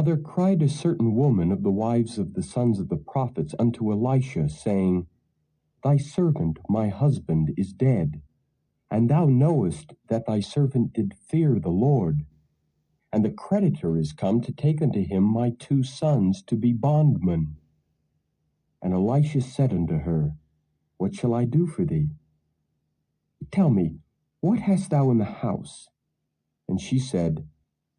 Now there cried a certain woman of the wives of the sons of the prophets unto Elisha, saying, Thy servant, my husband, is dead, and thou knowest that thy servant did fear the Lord. And the creditor is come to take unto him my 2 sons to be bondmen. And Elisha said unto her, What shall I do for thee? Tell me, what hast thou in the house? And she said,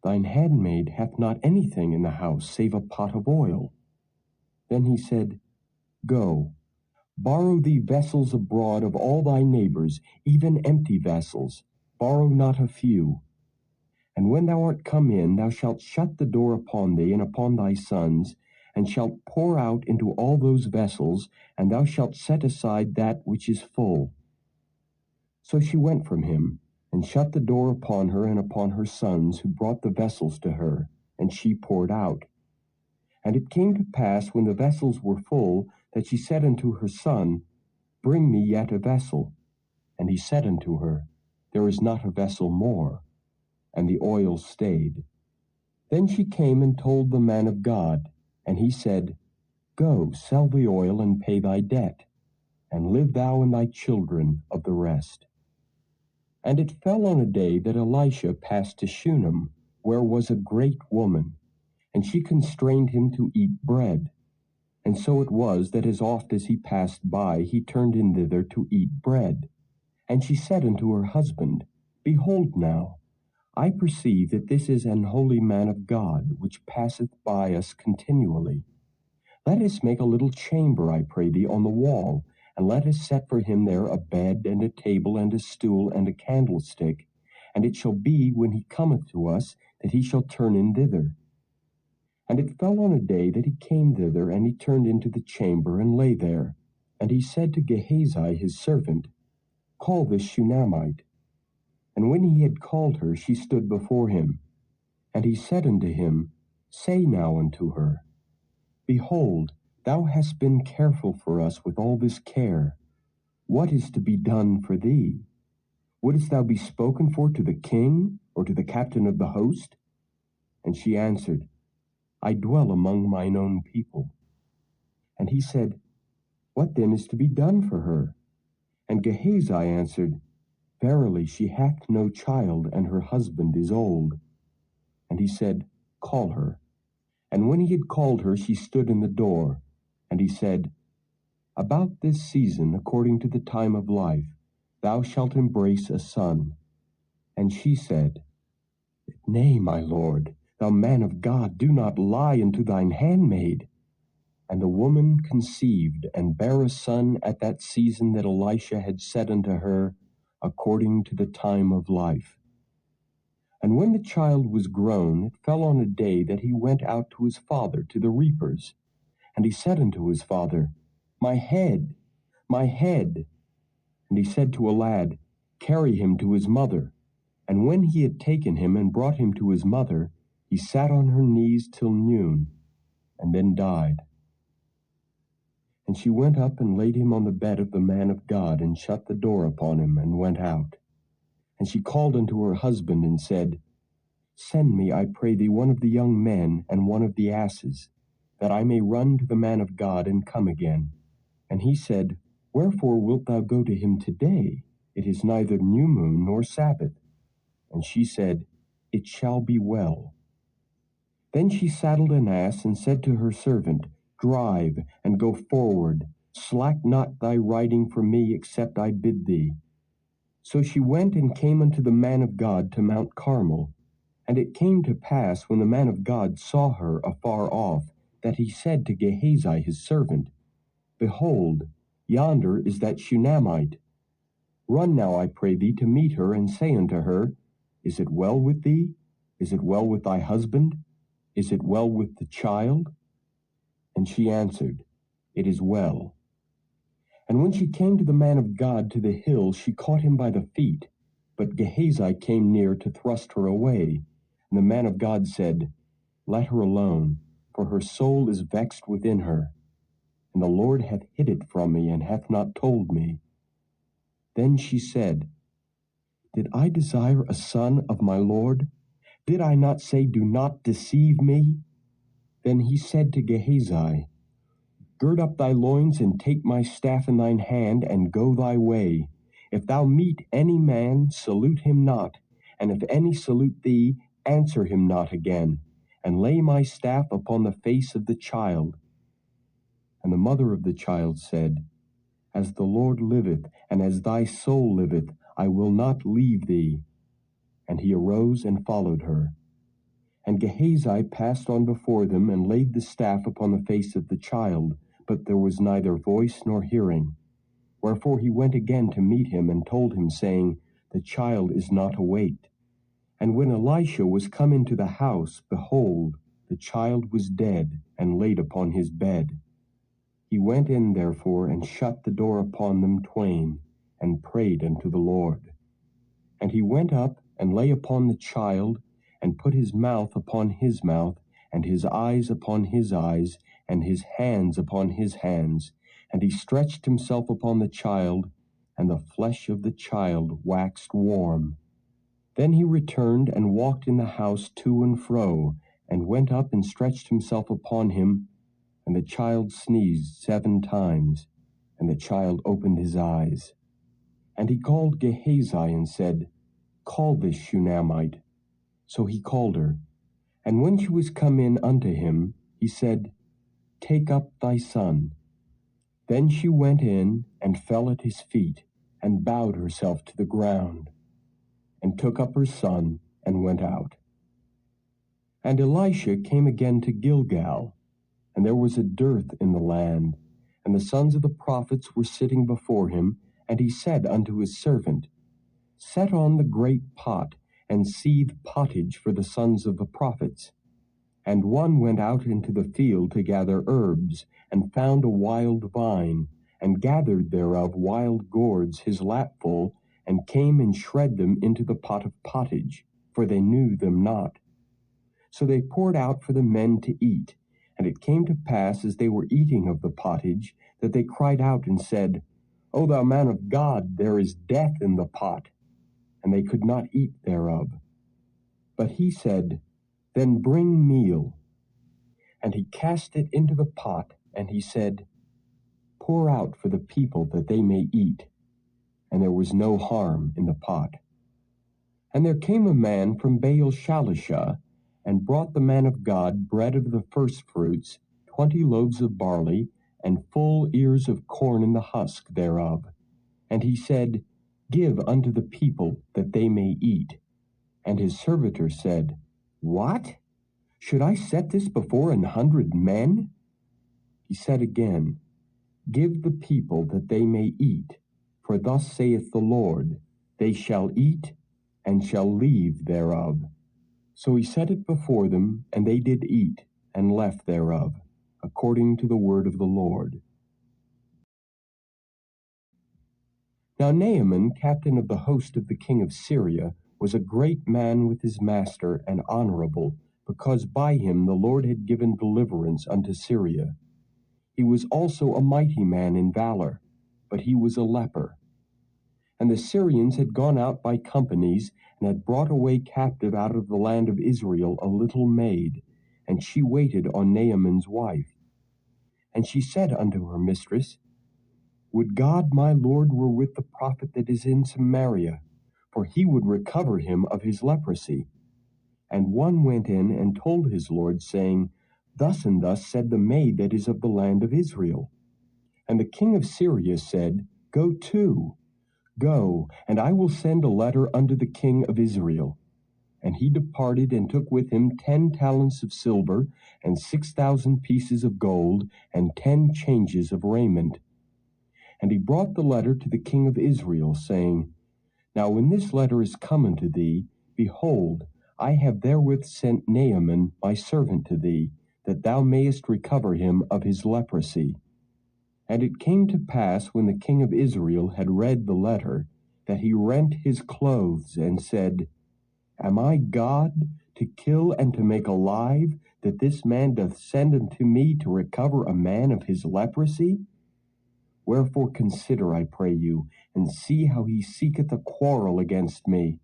Thine handmaid hath not anything in the house, save a pot of oil. Then he said, Go, borrow thee vessels abroad of all thy neighbors, even empty vessels, borrow not a few. And when thou art come in, thou shalt shut the door upon thee and upon thy sons, and shalt pour out into all those vessels, and thou shalt set aside that which is full. So she went from him, and shut the door upon her and upon her sons, who brought the vessels to her, and she poured out. And it came to pass, when the vessels were full, that she said unto her son, Bring me yet a vessel. And he said unto her, There is not a vessel more. And the oil stayed. Then she came and told the man of God, and he said, Go, sell the oil, and pay thy debt, and live thou and thy children of the rest. And it fell on a day that Elisha passed to Shunem, where was a great woman, and she constrained him to eat bread. And so it was that as oft as he passed by, he turned in thither to eat bread. And she said unto her husband, Behold now, I perceive that this is an holy man of God, which passeth by us continually. Let us make a little chamber, I pray thee, on the wall, and let us set for him there a bed, and a table, and a stool, and a candlestick. And it shall be, when he cometh to us, that he shall turn in thither. And it fell on a day that he came thither, and he turned into the chamber, and lay there. And he said to Gehazi his servant, Call this Shunammite. And when he had called her, she stood before him. And he said unto him, Say now unto her, Behold, thou hast been careful for us with all this care. What is to be done for thee? Wouldst thou be spoken for to the king, or to the captain of the host? And she answered, I dwell among mine own people. And he said, What then is to be done for her? And Gehazi answered, Verily she hath no child, and her husband is old. And he said, Call her. And when he had called her, she stood in the door. And he said, About this season, according to the time of life, thou shalt embrace a son. And she said, Nay, my lord, thou man of God, do not lie unto thine handmaid. And the woman conceived, and bare a son at that season that Elisha had said unto her, according to the time of life. And when the child was grown, it fell on a day that he went out to his father to the reapers. And he said unto his father, My head, my head. And he said to a lad, Carry him to his mother. And when he had taken him and brought him to his mother, he sat on her knees till noon, and then died. And she went up and laid him on the bed of the man of God, and shut the door upon him, and went out. And she called unto her husband, and said, Send me, I pray thee, one of the young men, and one of the asses, that I may run to the man of God, and come again. And he said, Wherefore wilt thou go to him today? It is neither new moon nor Sabbath. And she said, It shall be well. Then she saddled an ass, and said to her servant, Drive, and go forward. Slack not thy riding for me, except I bid thee. So she went and came unto the man of God to Mount Carmel. And it came to pass, when the man of God saw her afar off, that he said to Gehazi his servant, Behold, yonder is that Shunammite. Run now, I pray thee, to meet her, and say unto her, Is it well with thee? Is it well with thy husband? Is it well with the child? And she answered, It is well. And when she came to the man of God to the hill, she caught him by the feet. But Gehazi came near to thrust her away. And the man of God said, Let her alone, for her soul is vexed within her. And the Lord hath hid it from me, and hath not told me. Then she said, Did I desire a son of my Lord? Did I not say, Do not deceive me? Then he said to Gehazi, Gird up thy loins, and take my staff in thine hand, and go thy way. If thou meet any man, salute him not, and if any salute thee, answer him not again, and lay my staff upon the face of the child. And the mother of the child said, As the Lord liveth, and as thy soul liveth, I will not leave thee. And he arose and followed her. And Gehazi passed on before them, and laid the staff upon the face of the child, but there was neither voice nor hearing. Wherefore he went again to meet him, and told him, saying, The child is not awaked. And when Elisha was come into the house, behold, the child was dead, and laid upon his bed. He went in therefore, and shut the door upon them twain, and prayed unto the Lord. And he went up, and lay upon the child, and put his mouth upon his mouth, and his eyes upon his eyes, and his hands upon his hands. And he stretched himself upon the child, and the flesh of the child waxed warm. Then he returned, and walked in the house to and fro, and went up and stretched himself upon him, and the child sneezed 7 times, and the child opened his eyes. And he called Gehazi, and said, Call this Shunammite. So he called her. And when she was come in unto him, he said, Take up thy son. Then she went in, and fell at his feet, and bowed herself to the ground, and took up her son, and went out. And Elisha came again to Gilgal, and there was a dearth in the land, and the sons of the prophets were sitting before him, and he said unto his servant, Set on the great pot, and seethe pottage for the sons of the prophets. And one went out into the field to gather herbs, and found a wild vine, and gathered thereof wild gourds his lapful, and came and shred them into the pot of pottage, for they knew them not. So they poured out for the men to eat. And it came to pass, as they were eating of the pottage, that they cried out and said, O thou man of God, there is death in the pot. And they could not eat thereof. But he said, Then bring meal. And he cast it into the pot, and he said, Pour out for the people that they may eat. And there was no harm in the pot. And there came a man from Baal-Shalisha, and brought the man of God bread of the firstfruits, 20 loaves of barley, and full ears of corn in the husk thereof. And he said, Give unto the people, that they may eat. And his servitor said, What? Should I set this before 100 men? He said again, Give the people, that they may eat. For thus saith the Lord, They shall eat, and shall leave thereof. So he set it before them, and they did eat, and left thereof, according to the word of the Lord. Now Naaman, captain of the host of the king of Syria, was a great man with his master, and honorable, because by him the Lord had given deliverance unto Syria. He was also a mighty man in valor, but he was a leper. And the Syrians had gone out by companies, and had brought away captive out of the land of Israel a little maid, and she waited on Naaman's wife. And she said unto her mistress, Would God my Lord were with the prophet that is in Samaria, for he would recover him of his leprosy. And one went in and told his Lord, saying, Thus and thus said the maid that is of the land of Israel. And the king of Syria said, Go to. Go, and I will send a letter unto the king of Israel. And he departed, and took with him 10 talents of silver, and 6,000 pieces of gold, and 10 changes of raiment. And he brought the letter to the king of Israel, saying, Now when this letter is come unto thee, behold, I have therewith sent Naaman my servant to thee, that thou mayest recover him of his leprosy. And it came to pass, when the king of Israel had read the letter, that he rent his clothes, and said, Am I God, to kill and to make alive, that this man doth send unto me to recover a man of his leprosy? Wherefore consider, I pray you, and see how he seeketh a quarrel against me.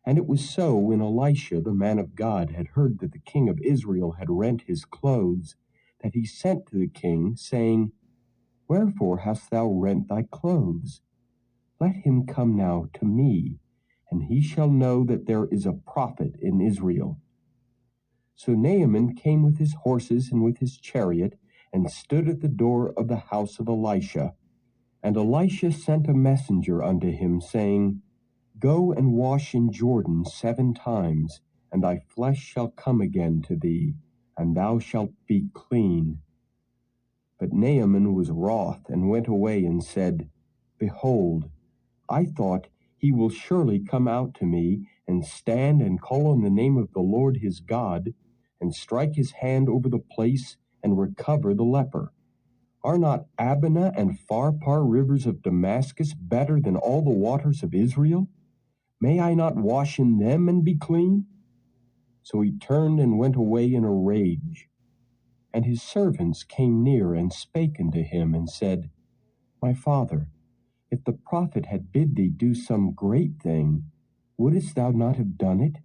And it was so, when Elisha, the man of God, had heard that the king of Israel had rent his clothes, that he sent to the king, saying, Wherefore hast thou rent thy clothes? Let him come now to me, and he shall know that there is a prophet in Israel. So Naaman came with his horses and with his chariot, and stood at the door of the house of Elisha. And Elisha sent a messenger unto him, saying, Go and wash in Jordan 7 times, and thy flesh shall come again to thee, and thou shalt be clean. But Naaman was wroth, and went away, and said, Behold, I thought, he will surely come out to me, and stand and call on the name of the Lord his God, and strike his hand over the place, and recover the leper. Are not Abana and Pharpar rivers of Damascus better than all the waters of Israel? May I not wash in them and be clean? So he turned and went away in a rage. And his servants came near and spake unto him, and said, My father, if the prophet had bid thee do some great thing, wouldest thou not have done it?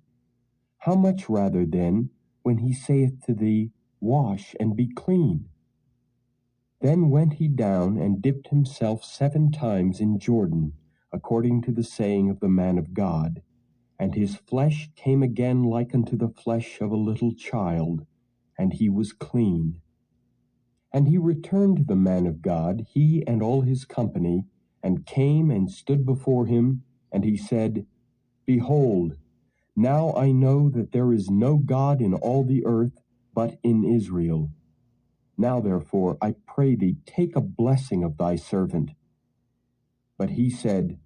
How much rather then, when he saith to thee, Wash and be clean? Then went he down and dipped himself 7 times in Jordan, according to the saying of the man of God. And his flesh came again like unto the flesh of a little child, and he was clean. And he returned to the man of God, he and all his company, and came and stood before him, and he said, Behold, now I know that there is no God in all the earth but in Israel. Now therefore, I pray thee, take a blessing of thy servant. But he said,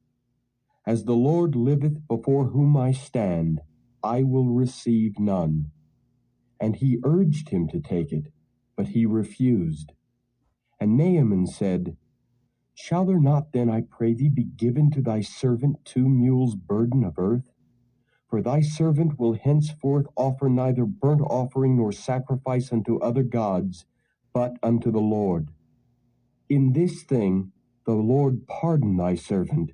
As the Lord liveth before whom I stand, I will receive none. And he urged him to take it, but he refused. And Naaman said, Shall there not then, I pray thee, be given to thy servant 2 mules' burden of earth? For thy servant will henceforth offer neither burnt offering nor sacrifice unto other gods, but unto the Lord. In this thing the Lord pardon thy servant,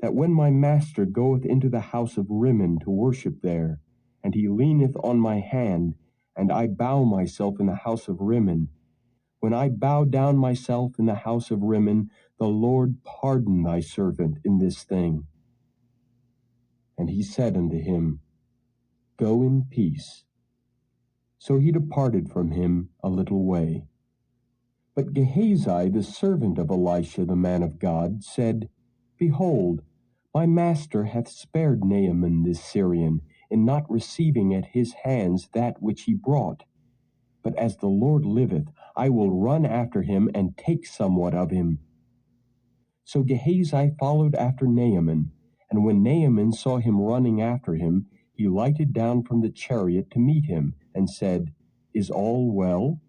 that when my master goeth into the house of Rimmon to worship there, and he leaneth on my hand, and I bow myself in the house of Rimmon, when I bow down myself in the house of Rimmon, the Lord pardon thy servant in this thing. And he said unto him, Go in peace. So he departed from him a little way. But Gehazi, the servant of Elisha the man of God, said, Behold, my master hath spared Naaman this Syrian, in not receiving at his hands that which he brought. But as the Lord liveth, I will run after him, and take somewhat of him. So Gehazi followed after Naaman, and when Naaman saw him running after him, he lighted down from the chariot to meet him, and said, Is all well?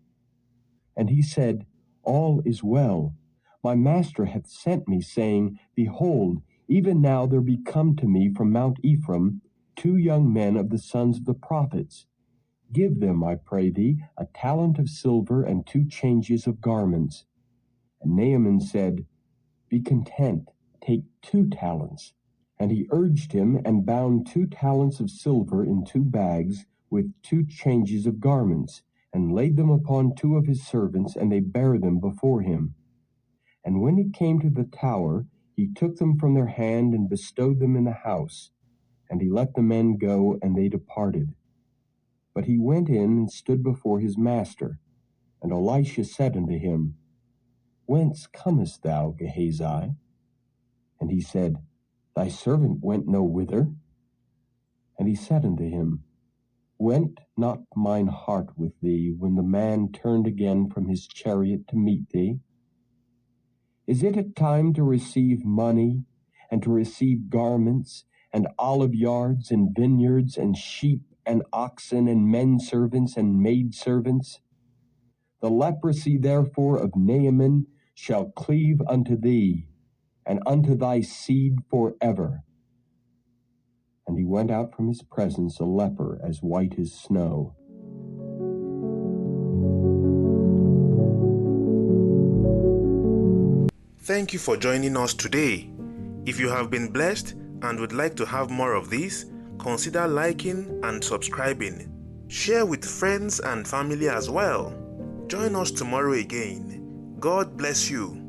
And he said, All is well. My master hath sent me, saying, Behold, even now there be come to me from Mount Ephraim 2 young men of the sons of the prophets. Give them, I pray thee, a talent of silver and 2 changes of garments. And Naaman said, Be content, take 2 talents. And he urged him, and bound 2 talents of silver in 2 bags, with 2 changes of garments, and laid them upon 2 of his servants, and they bare them before him. And when he came to the tower, he took them from their hand, and bestowed them in the house. And he let the men go, and they departed. But he went in and stood before his master. And Elisha said unto him, Whence comest thou, Gehazi? And he said, Thy servant went no whither. And he said unto him, Went not mine heart with thee, when the man turned again from his chariot to meet thee? Is it a time to receive money, and to receive garments, and olive yards, and vineyards, and sheep, and oxen, and men servants, and maid servants? The leprosy therefore of Naaman shall cleave unto thee, and unto thy seed forever. And he went out from his presence a leper as white as snow. Thank you for joining us today. If you have been blessed and would like to have more of this, consider liking and subscribing. Share with friends and family as well. Join us tomorrow again. God bless you.